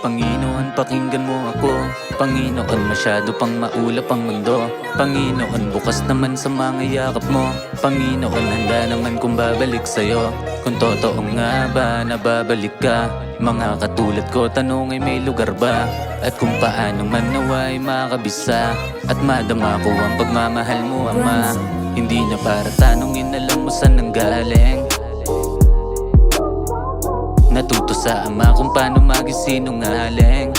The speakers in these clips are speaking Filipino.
Panginoon, pakinggan mo ako. Panginoon, masyado pang maulap ang mundo. Panginoon, bukas naman sa mga yakap mo. Panginoon, handa naman kung babalik sa'yo. Kung totoo nga ba na babalik ka, mga katulad ko tanong ay may lugar ba? At kung paano man naway makabisa at madama ko ang pagmamahal mo, Ama. Hindi na para tanongin, alam mo saan nanggaling. Natuto sa Ama kung paano magisinungaling.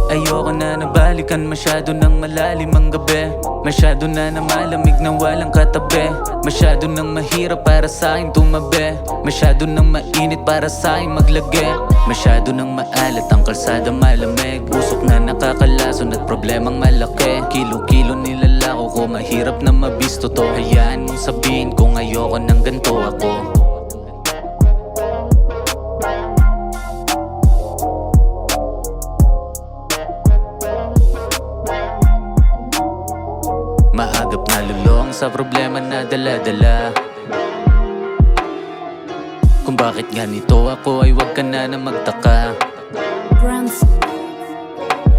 Ayoko na nabalikan, masyado nang malalim ang gabi. Masyado na malamig na walang katabi. Masyado nang mahirap para sa'kin tumabi. Masyado nang mainit para sa'kin maglagi. Masyado nang maalat ang kalsada malamig. Usok na nakakalason at problemang malaki. Kilo-kilo nilalako ko, mahirap na mabisto to. Hayaan mong sabihin kung ayoko ng ganito ako. Maagap na lulong sa problema na dala-dala. Kung bakit ganito ako ay wag ka na magtaka.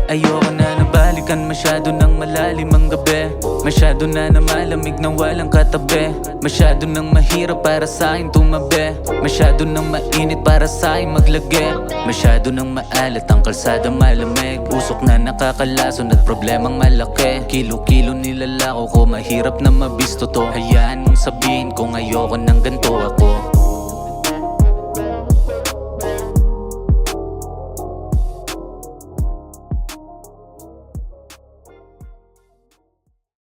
Ayoko na nabalikan, masyado nang malalim ang gabi. Masyado na malamig na walang katabi. Masyado nang mahirap para sa'kin tumabi. Masyado nang mainit para sa'kin maglagi. Masyado nang maalat ang kalsada malamig. Usok na nakakalason at problemang malaki. Kilo-kilo nilalako ko, mahirap na mabisto to. Hayaan mong sabihin kung ayoko ng ganito ako.